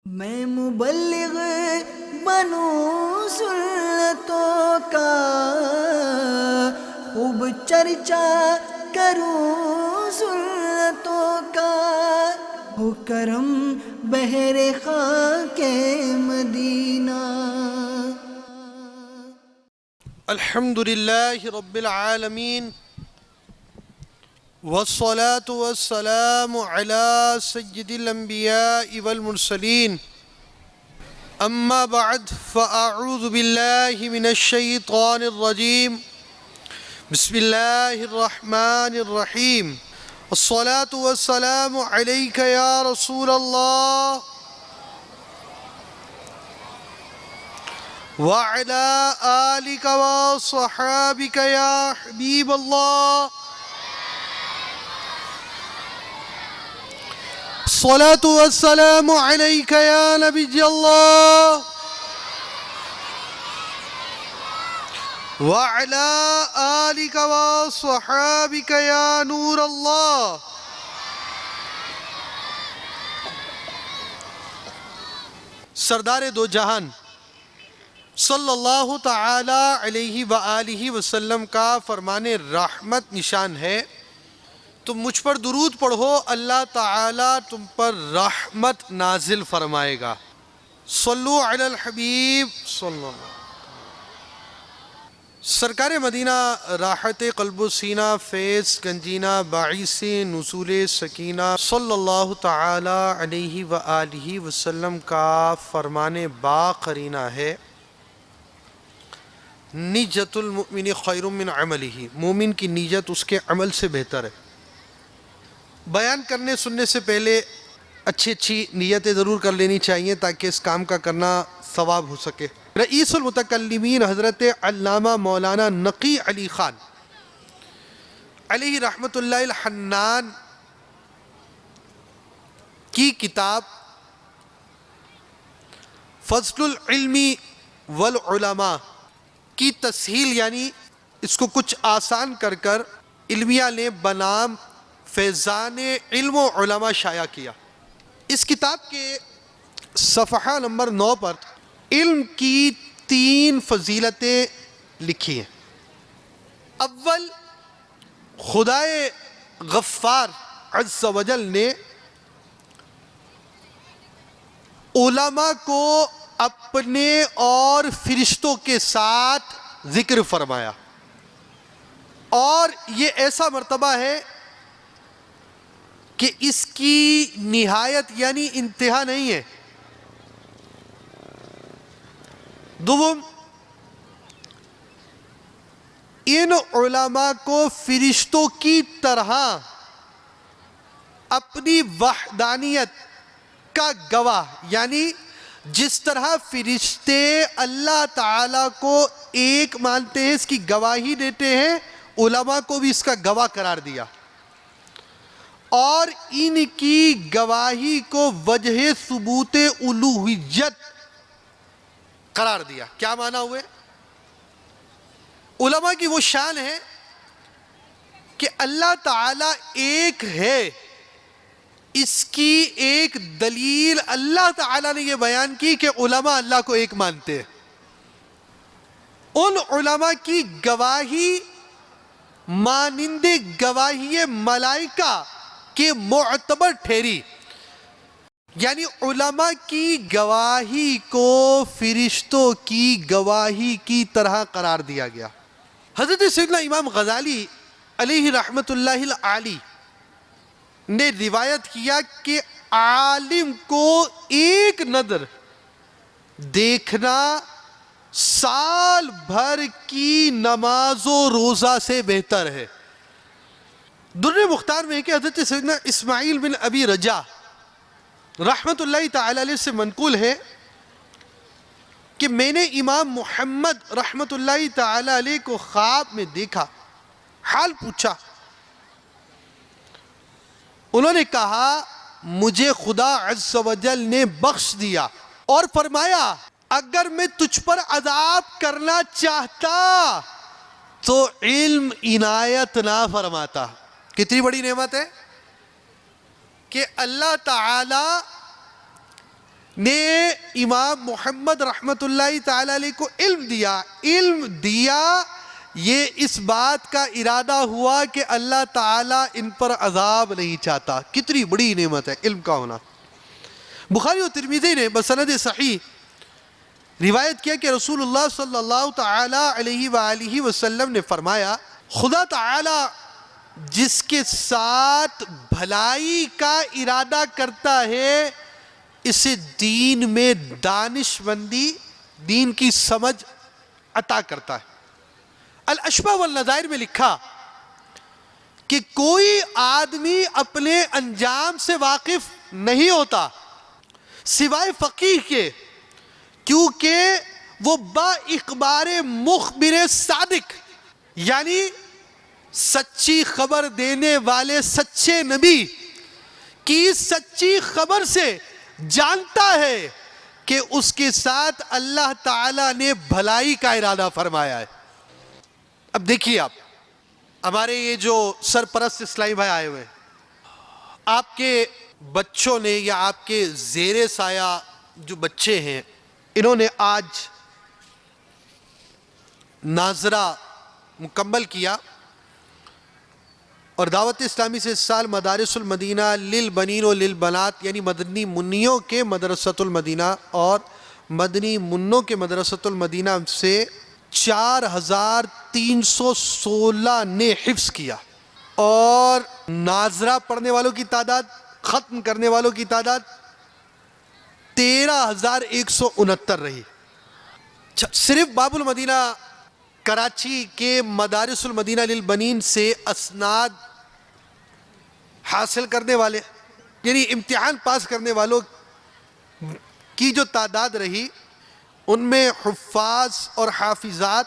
میں مبلغ بنوں سنتوں کا، خوب چرچا کروں سنتوں کا، ہو کرم بہر خاک مدینہ۔ الحمد للہ رب العالمین والصلاة والسلام على سید الانبیاء والمرسلین، اما بعد فاعوذ باللہ من الشیطان الرجیم، بسم اللہ الرحمن الرحیم۔ الصلاة والسلام علیک یا رسول اللہ وعلى آلك وصحابك يا حبيب الله، الصلاة والسلام عليك يا نبي الله وعلى آلك وصحابك يا نور الله۔ سردار دو جہان صلی اللہ تعالی علیہ وآلہ وسلم کا فرمان رحمت نشان ہے، تم مجھ پر درود پڑھو، اللہ تعالی تم پر رحمت نازل فرمائے گا۔ صلو علی الحبیب صلی اللہ علیہ وسلم۔ سرکار مدینہ راحت قلب و سینہ، فیض گنجینہ، باعث نزول سکینہ صلی اللہ تعالی علیہ وآلہ وسلم کا فرمان باقرینہ ہے، نیت المؤمن خیر من عملہ، مومن کی نیت اس کے عمل سے بہتر ہے۔ بیان کرنے سننے سے پہلے اچھی نیتیں ضرور کر لینی چاہیے تاکہ اس کام کا کرنا ثواب ہو سکے۔ رئیس المتکلمین حضرت علامہ مولانا نقی علی خان علیہ رحمت اللہ الحنان کی کتاب فضل العلم والعلماء کی تسہیل، یعنی اس کو کچھ آسان کر کر علمیہ نے بنام فیضان علم و علماء شائع کیا۔ اس کتاب کے صفحہ نمبر 9 پر علم کی 3 فضیلتیں لکھی ہیں۔ اول، خدائے غفار عز و جل نے علماء کو اپنے اور فرشتوں کے ساتھ ذکر فرمایا، اور یہ ایسا مرتبہ ہے کہ اس کی نہایت یعنی انتہا نہیں ہے۔ دوم، ان علماء کو فرشتوں کی طرح اپنی وحدانیت کا گواہ، یعنی جس طرح فرشتے اللہ تعالیٰ کو ایک مانتے ہیں، اس کی گواہی دیتے ہیں، علماء کو بھی اس کا گواہ قرار دیا، اور ان کی گواہی کو وجہ ثبوت الوہیت قرار دیا۔ کیا معنی ہوئے؟ علماء کی وہ شان ہے کہ اللہ تعالیٰ ایک ہے، اس کی ایک دلیل اللہ تعالیٰ نے یہ بیان کی کہ علماء اللہ کو ایک مانتے ہیں۔ ان علماء کی گواہی مانند گواہی ملائکہ کے معتبر ٹھہری، یعنی علماء کی گواہی کو فرشتوں کی گواہی کی طرح قرار دیا گیا۔ حضرت سیدنا امام غزالی علیہ رحمت اللہ العالی نے روایت کیا کہ عالم کو ایک نظر دیکھنا سال بھر کی نماز و روزہ سے بہتر ہے۔ در مختار میں ہے کہ حضرت سیدنا اسماعیل بن ابی رجا رحمت اللہ تعالی علیہ سے منقول ہے کہ میں نے امام محمد رحمت اللہ تعالی علیہ کو خواب میں دیکھا، حال پوچھا، انہوں نے کہا مجھے خدا عز و جل نے بخش دیا اور فرمایا اگر میں تجھ پر عذاب کرنا چاہتا تو علم عنایت نہ فرماتا۔ کتنی بڑی نعمت ہے کہ اللہ تعالی نے امام محمد رحمت اللہ تعالی علیہ کو علم دیا یہ اس بات کا ارادہ ہوا کہ اللہ تعالیٰ ان پر عذاب نہیں چاہتا. کتنی بڑی نعمت ہے علم کا ہونا. بخاری و ترمذی نے بسند صحیح روایت کیا کہ رسول اللہ صلی اللہ تعالی علیہ وآلہ وسلم نے فرمایا خدا تعالی جس کے ساتھ بھلائی کا ارادہ کرتا ہے اسے دین میں دانش مندی دین کی سمجھ عطا کرتا ہے. الاشباح والنظائر میں لکھا کہ کوئی آدمی اپنے انجام سے واقف نہیں ہوتا سوائے فقیہ کے، کیونکہ وہ با اخبار مخبر صادق یعنی سچی خبر دینے والے سچے نبی کی سچی خبر سے جانتا ہے کہ اس کے ساتھ اللہ تعالیٰ نے بھلائی کا ارادہ فرمایا ہے. اب دیکھیے آپ ہمارے یہ جو سرپرست اسلامی بھائی آئے ہوئے ہیں، آپ کے بچوں نے یا آپ کے زیر سایہ جو بچے ہیں انہوں نے آج ناظرہ مکمل کیا اور دعوت اسلامی سے اس سال مدارس المدینہ للبنین و للبنات یعنی مدنی منیوں کے مدرسۃ المدینہ اور مدنی منوں کے مدرسۃ المدینہ سے 4316 نے حفظ کیا اور ناظرہ پڑھنے والوں کی تعداد ختم کرنے والوں کی تعداد 13169 رہی. صرف باب المدینہ کراچی کے مدارس المدینہ للبنین سے اسناد حاصل کرنے والے یعنی امتحان پاس کرنے والوں کی جو تعداد رہی ان میں حفاظ اور حافظات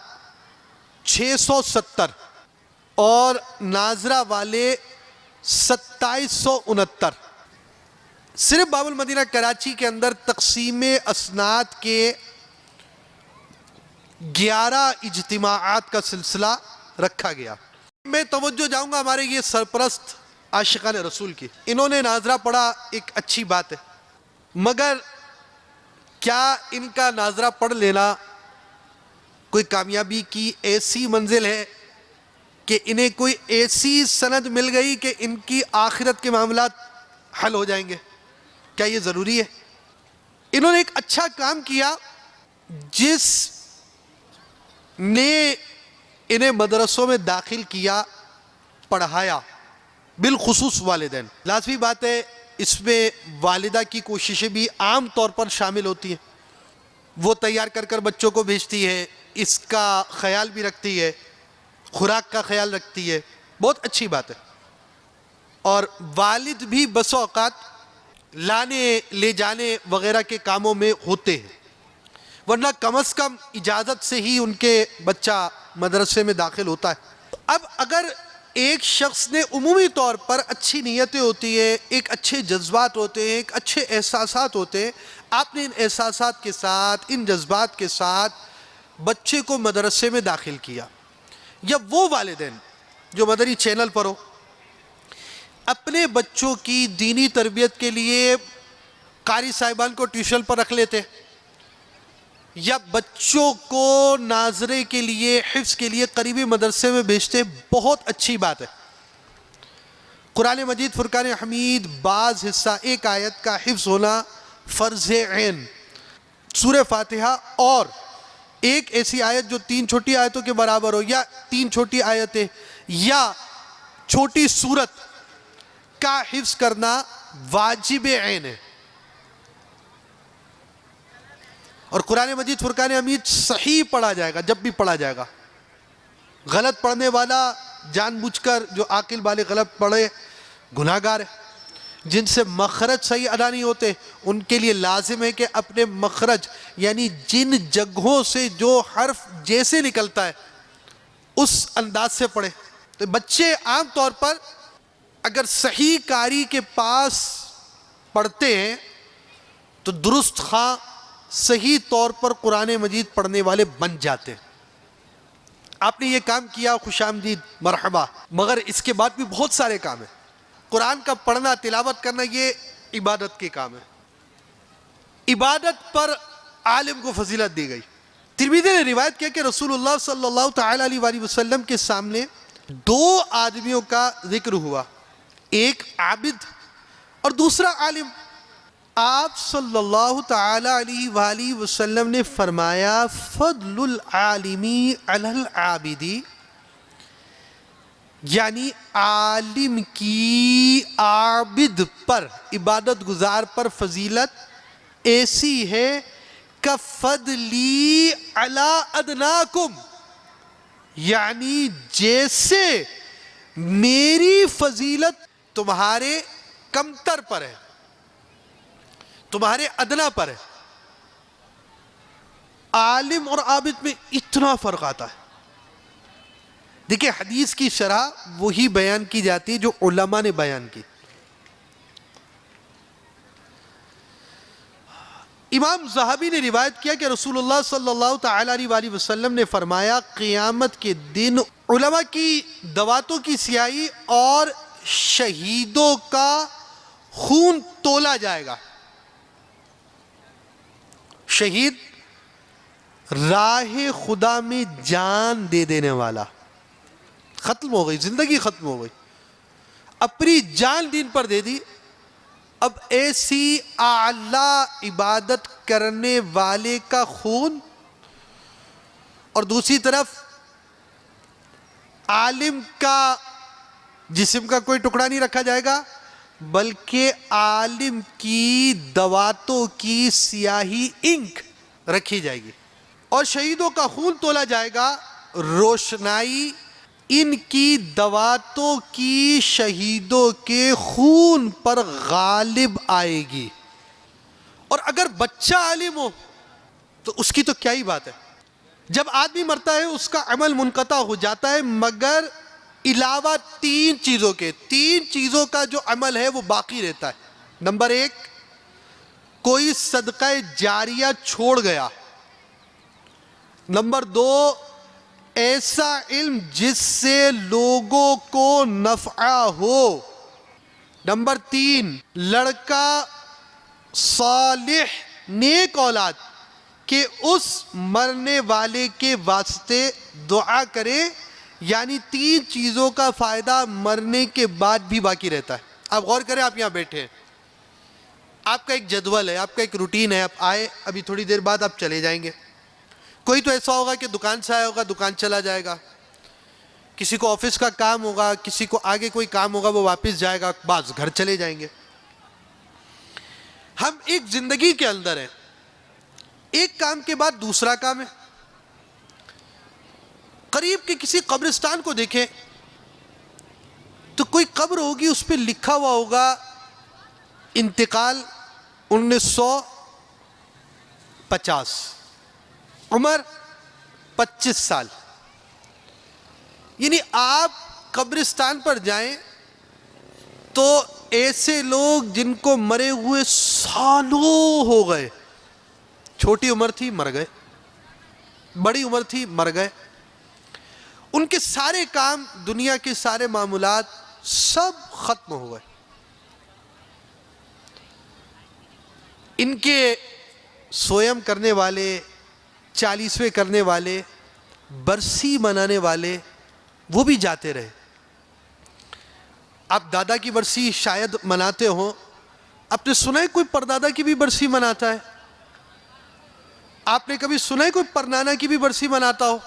670 اور ناظرہ والے 2769. صرف باب المدینہ کراچی کے اندر تقسیم اسناد کے 11 اجتماعات کا سلسلہ رکھا گیا. میں توجہ جاؤں گا ہمارے یہ سرپرست عاشقان رسول کی. انہوں نے ناظرہ پڑھا ایک اچھی بات ہے، مگر کیا ان کا ناظرہ پڑھ لینا کوئی کامیابی کی ایسی منزل ہے کہ انہیں کوئی ایسی سند مل گئی کہ ان کی آخرت کے معاملات حل ہو جائیں گے؟ کیا یہ ضروری ہے؟ انہوں نے ایک اچھا کام کیا جس نے انہیں مدرسوں میں داخل کیا، پڑھایا، بالخصوص والدین. لازمی بات ہے اس میں والدہ کی کوششیں بھی عام طور پر شامل ہوتی ہیں. وہ تیار کر کر بچوں کو بھیجتی ہے، اس کا خیال بھی رکھتی ہے، خوراک کا خیال رکھتی ہے، بہت اچھی بات ہے. اور والد بھی بس اوقات لانے لے جانے وغیرہ کے کاموں میں ہوتے ہیں، ورنہ کم از کم اجازت سے ہی ان کے بچہ مدرسے میں داخل ہوتا ہے. اب اگر ایک شخص نے عمومی طور پر اچھی نیتیں ہوتی ہیں، ایک اچھے جذبات ہوتے ہیں، ایک اچھے احساسات ہوتے ہیں، آپ نے ان احساسات کے ساتھ ان جذبات کے ساتھ بچے کو مدرسے میں داخل کیا، یا وہ والدین جو مدری چینل پر ہو اپنے بچوں کی دینی تربیت کے لیے قاری صاحبان کو ٹیوشن پر رکھ لیتے یا بچوں کو ناظرے کے لیے حفظ کے لیے قریبی مدرسے میں بھیجتے، بہت اچھی بات ہے. قرآن مجید فرقان حمید بعض حصہ ایک آیت کا حفظ ہونا فرض عین، سورہ فاتحہ اور ایک ایسی آیت جو 3 چھوٹی آیتوں کے برابر ہو یا 3 چھوٹی آیتیں یا چھوٹی سورت کا حفظ کرنا واجب عین ہے. اور قرآن مجید فرقان حمید صحیح پڑھا جائے گا جب بھی پڑھا جائے گا. غلط پڑھنے والا جان بوجھ کر جو عاقل بالغ غلط پڑھے گناہگار ہے. جن سے مخرج صحیح ادا نہیں ہوتے ان کے لیے لازم ہے کہ اپنے مخرج یعنی جن جگہوں سے جو حرف جیسے نکلتا ہے اس انداز سے پڑھے. تو بچے عام طور پر اگر صحیح قاری کے پاس پڑھتے ہیں تو درست خواہ صحیح طور پر قرآن مجید پڑھنے والے بن جاتے ہیں. آپ نے یہ کام کیا، خوش آمدید، مرحبا. مگر اس کے بعد بھی بہت سارے کام ہیں. قرآن کا پڑھنا، تلاوت کرنا یہ عبادت کے کام ہے. عبادت پر عالم کو فضیلت دی گئی۔ ترمذی نے روایت کیا کہ رسول اللہ صلی اللہ تعالیٰ علیہ وآلہ وسلم کے سامنے دو آدمیوں کا ذکر ہوا، ایک عابد اور دوسرا عالم۔ آپ صلی اللہ تعالیٰ علیہ وآلہ وسلم نے فرمایا فضل العالمی علی العابدی، یعنی عالم کی عابد پر، عبادت گزار پر فضیلت ایسی ہے کفضلی علی ادناکم، یعنی جیسے میری فضیلت تمہارے کمتر پر ہے، تمہارے ادنا پر ہے۔ عالم اور عابد میں اتنا فرق آتا ہے۔ دیکھیں حدیث کی شرح وہی بیان کی جاتی ہے جو علماء نے بیان کی۔ امام زہبی نے روایت کیا کہ رسول اللہ صلی اللہ تعالیٰ علیہ وآلہ وسلم نے فرمایا قیامت کے دن علماء کی دواتوں کی سیاہی اور شہیدوں کا خون تولا جائے گا۔ شہید راہ خدا میں جان دے دینے والا، ختم ہو گئی زندگی، ختم ہو گئی، اپنی جان دین پر دے دی۔ اب ایسی اعلی عبادت کرنے والے کا خون، اور دوسری طرف عالم کا جسم کا کوئی ٹکڑا نہیں رکھا جائے گا، بلکہ عالم کی دواتوں کی سیاہی انک رکھی جائے گی، اور شہیدوں کا خون تولا جائے گا۔ روشنائی ان کی دواتوں کی شہیدوں کے خون پر غالب آئے گی۔ اور اگر بچہ عالم ہو تو اس کی تو کیا ہی بات ہے۔ جب آدمی مرتا ہے اس کا عمل منقطع ہو جاتا ہے، مگر علاوہ تین چیزوں کا جو عمل ہے وہ باقی رہتا ہے۔ نمبر ایک، کوئی صدقہ جاریہ چھوڑ گیا۔ نمبر دو، ایسا علم جس سے لوگوں کو نفع ہو۔ نمبر تین، لڑکا صالح نیک اولاد کہ اس مرنے والے کے واسطے دعا کرے، یعنی تین چیزوں کا فائدہ مرنے کے بعد بھی باقی رہتا ہے۔ آپ غور کریں، آپ یہاں بیٹھے ہیں، آپ کا ایک جدول ہے، آپ کا ایک روٹین ہے، آپ آئے، ابھی تھوڑی دیر بعد آپ چلے جائیں گے۔ کوئی تو ایسا ہوگا کہ دکان سے آیا ہوگا، دکان چلا جائے گا، کسی کو آفس کا کام ہوگا، کسی کو آگے کوئی کام ہوگا، وہ واپس جائے گا، بعض گھر چلے جائیں گے۔ ہم ایک زندگی کے اندر ہیں، ایک کام کے بعد دوسرا کام ہے۔ قریب کے کسی قبرستان کو دیکھیں تو کوئی قبر ہوگی، اس پہ لکھا ہوا ہوگا انتقال 1950، عمر 25 سال۔ یعنی آپ قبرستان پر جائیں تو ایسے لوگ جن کو مرے ہوئے سالوں ہو گئے، چھوٹی عمر تھی مر گئے، بڑی عمر تھی مر گئے، ان کے سارے کام، دنیا کے سارے معاملات سب ختم ہو گئے۔ ان کے سویم کرنے والے، 40ویں کرنے والے، برسی منانے والے، وہ بھی جاتے رہے۔ آپ دادا کی برسی شاید مناتے ہوں، آپ نے سنا ہے کوئی پردادا کی بھی برسی مناتا ہے؟ آپ نے کبھی سنا ہے کوئی پرنانا کی بھی برسی مناتا ہو؟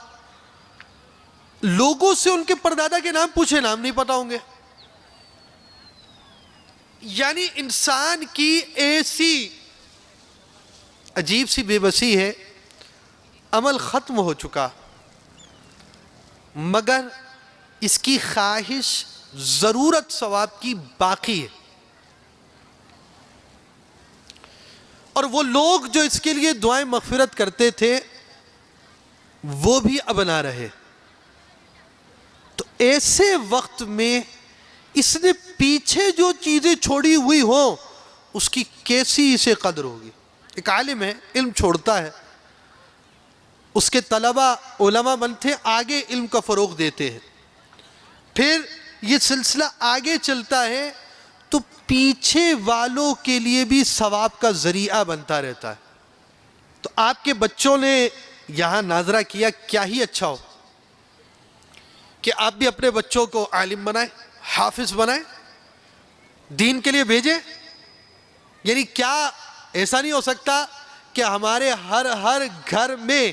لوگوں سے ان کے پردادا کے نام پوچھے، نام نہیں پتا ہوں گے۔ یعنی انسان کی ایسی عجیب سی بے بسی ہے، عمل ختم ہو چکا، مگر اس کی خواہش، ضرورت ثواب کی باقی ہے۔ اور وہ لوگ جو اس کے لیے دعائیں مغفرت کرتے تھے وہ بھی اب نہ رہے۔ تو ایسے وقت میں اس نے پیچھے جو چیزیں چھوڑی ہوئی ہوں اس کی کیسی اسے قدر ہوگی۔ ایک عالم ہے، علم چھوڑتا ہے، اس کے طلبہ علماء بنتے، آگے علم کا فروغ دیتے ہیں، پھر یہ سلسلہ آگے چلتا ہے تو پیچھے والوں کے لیے بھی ثواب کا ذریعہ بنتا رہتا ہے. تو آپ کے بچوں نے یہاں ناظرہ کیا، کیا ہی اچھا ہو کہ آپ بھی اپنے بچوں کو عالم بنائیں، حافظ بنائیں، دین کے لیے بھیجیں. یعنی کیا ایسا نہیں ہو سکتا کہ ہمارے ہر گھر میں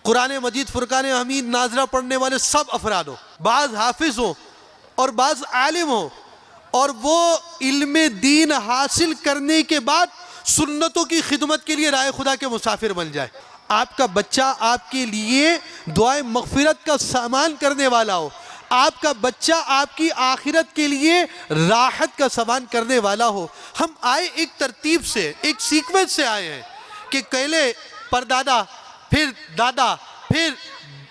قرآن مجید، فرقان حمید، ناظرہ پڑھنے والے سب افراد ہوں، بعض حافظ ہوں اور بعض عالم ہوں، اور وہ علم دین حاصل کرنے کے بعد سنتوں کی خدمت کے لیے رائے خدا کے مسافر بن جائے. آپ کا بچہ آپ کے لیے دعائے مغفرت کا سامان کرنے والا ہو، آپ کا بچہ آپ کی آخرت کے لیے راحت کا سامان کرنے والا ہو. ہم آئے ایک ترتیب سے، ایک سیکوینس سے آئے ہیں کہ پہلے پردادا، پھر دادا، پھر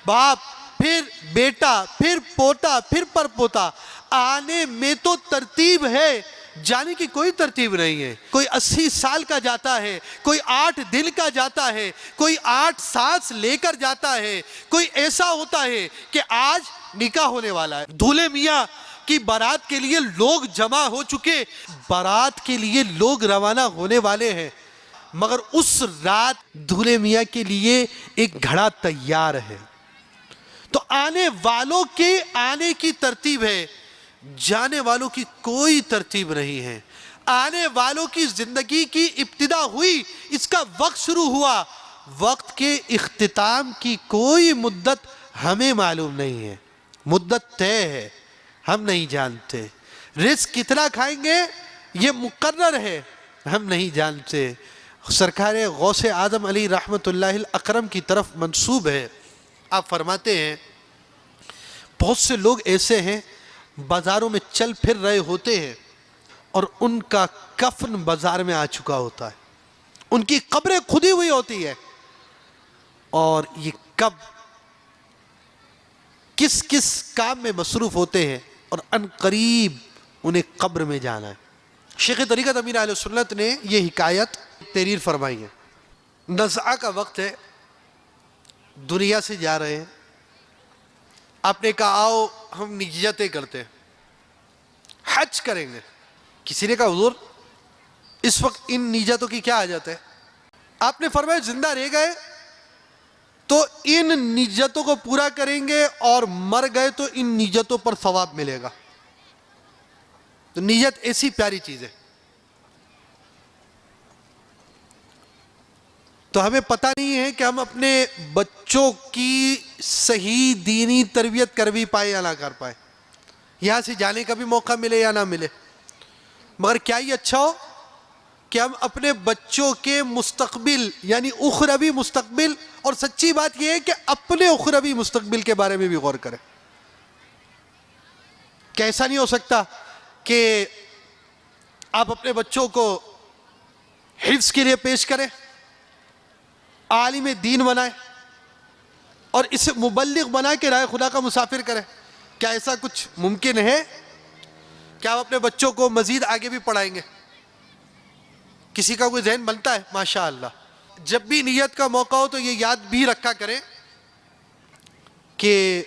باپ، پھر بیٹا، پھر پوتا، پھر پرپوتا. آنے میں تو ترتیب ہے، جانے کی کوئی ترتیب نہیں ہے. کوئی 80 سال کا جاتا ہے، کوئی 8 دن کا جاتا ہے، کوئی 8 سانس لے کر جاتا ہے، کوئی ایسا ہوتا ہے کہ آج نکاح ہونے والا ہے، دولہے میاں کی بارات کے لیے لوگ جمع ہو چکے، بارات کے لیے لوگ روانہ ہونے والے ہیں، مگر اس رات دولہے میاں کے لیے ایک گھڑا تیار ہے. تو آنے والوں کے آنے کی ترتیب ہے، جانے والوں کی کوئی ترتیب نہیں ہے. آنے والوں کی زندگی کی ابتدا ہوئی، اس کا وقت شروع ہوا، وقت کے اختتام کی کوئی مدت ہمیں معلوم نہیں ہے. مدت طے ہے، ہم نہیں جانتے. رزق کتنا کھائیں گے یہ مقرر ہے، ہم نہیں جانتے. سرکار غوث اعظم علی رحمت اللہ الاکرم کی طرف منسوب ہے. آپ فرماتے ہیں بہت سے لوگ ایسے ہیں بازاروں میں چل پھر رہے ہوتے ہیں اور ان کا کفن بازار میں آ چکا ہوتا ہے، ان کی قبریں کھدی ہوئی ہوتی ہے، اور یہ کب کس کس کام میں مصروف ہوتے ہیں اور ان قریب انہیں قبر میں جانا ہے. شیخ طریقت امیر اہل سنت نے یہ حکایت تحریر فرمائی ہے. نزعہ کا وقت ہے، دنیا سے جا رہے ہیں، آپ نے کہا آؤ ہم نیتیں کرتے ہیں، حج کریں گے. کسی نے کہا حضور اس وقت ان نیتوں کی کیا حاجت ہے؟ آپ نے فرمایا زندہ رہ گئے تو ان نیتوں کو پورا کریں گے اور مر گئے تو ان نیتوں پر ثواب ملے گا. تو نیت ایسی پیاری چیز ہے. تو ہمیں پتہ نہیں ہے کہ ہم اپنے بچوں کی صحیح دینی تربیت کر بھی پائے یا نہ کر پائے، یہاں سے جانے کا بھی موقع ملے یا نہ ملے. مگر کیا یہ اچھا ہو کہ ہم اپنے بچوں کے مستقبل یعنی اخروی مستقبل، اور سچی بات یہ ہے کہ اپنے اخروی مستقبل کے بارے میں بھی غور کریں. کیا ایسا نہیں ہو سکتا کہ آپ اپنے بچوں کو حفظ کے لیے پیش کریں، عالم دین بنائیں اور اسے مبلغ بنا کے رائے خدا کا مسافر کریں؟ کیا ایسا کچھ ممکن ہے؟ کیا آپ اپنے بچوں کو مزید آگے بھی پڑھائیں گے؟ کسی کا کوئی ذہن بنتا ہے؟ ماشاءاللہ. جب بھی نیت کا موقع ہو تو یہ یاد بھی رکھا کریں کہ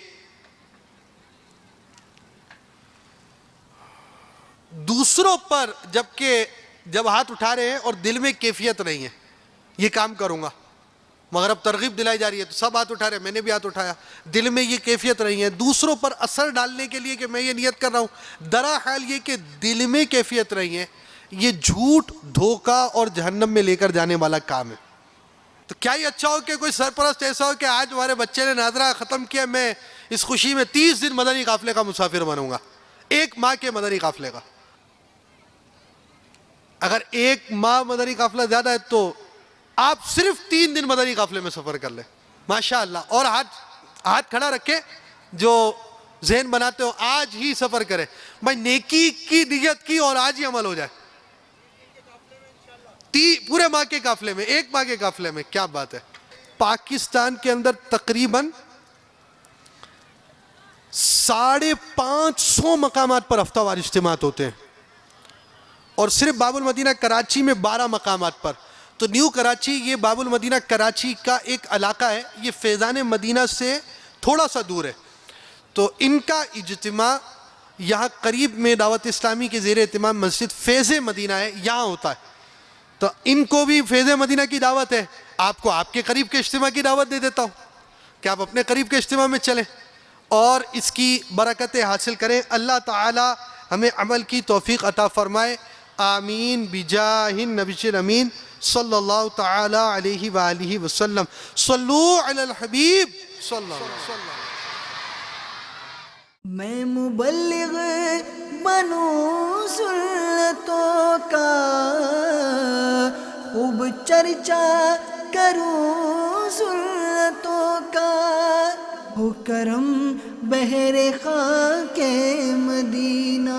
دوسروں پر جب ہاتھ اٹھا رہے ہیں اور دل میں کیفیت نہیں ہے یہ کام کروں گا، مگر اب ترغیب دلائی جا رہی ہے تو سب ہاتھ اٹھا رہے ہیں، میں نے بھی ہاتھ اٹھایا، دل میں یہ کیفیت نہیں ہے، دوسروں پر اثر ڈالنے کے لیے کہ میں یہ نیت کر رہا ہوں، درا حال یہ کہ دل میں کیفیت نہیں ہے، یہ جھوٹ، دھوکہ اور جہنم میں لے کر جانے والا کام ہے. تو کیا یہ اچھا ہو کہ کوئی سرپرست ایسا ہو کہ آج ہمارے بچے نے ناظرہ ختم کیا، میں اس خوشی میں 30 دن مدنی قافلے کا مسافر بنوں گا، 1 ماہ کے مدنی قافلے کا. اگر 1 ماہ مدنی قافلہ زیادہ ہے تو آپ صرف 3 دن مدنی قافلے میں سفر کر لیں ماشاءاللہ. اور ہاتھ کھڑا رکھے جو ذہن بناتے ہو آج ہی سفر کرے، بھائی نیکی کی نیت کی اور آج ہی عمل ہو جائے. پورے ماہ کے قافلے میں، 1 ماہ کے قافلے میں، کیا بات ہے. پاکستان کے اندر تقریباً 550 مقامات پر ہفتہ وار اجتماعات ہوتے ہیں، اور صرف باب المدینہ کراچی میں 12 مقامات پر. تو نیو کراچی یہ باب المدینہ کراچی کا ایک علاقہ ہے، یہ فیضان مدینہ سے تھوڑا سا دور ہے. تو ان کا اجتماع یہاں قریب میں دعوت اسلامی کے زیر اہتمام مسجد فیض مدینہ ہے، یہاں ہوتا ہے، تو ان کو بھی فیض مدینہ کی دعوت ہے، آپ کو آپ کے قریب کے اجتماع کی دعوت دے دیتا ہوں کہ آپ اپنے قریب کے اجتماع میں چلیں اور اس کی برکتیں حاصل کریں۔ اللہ تعالی ہمیں عمل کی توفیق عطا فرمائے، آمین بجاہ النبی الامین صلی اللہ تعالی علیہ وآلہ وسلم۔ صلو علی الحبیب صلی اللہ علیہ وسلم۔ میں مبلغ بنوں سنتوں کا، خوب چرچا کروں سنتوں کا، ہو کرم بہر خاک مدینہ۔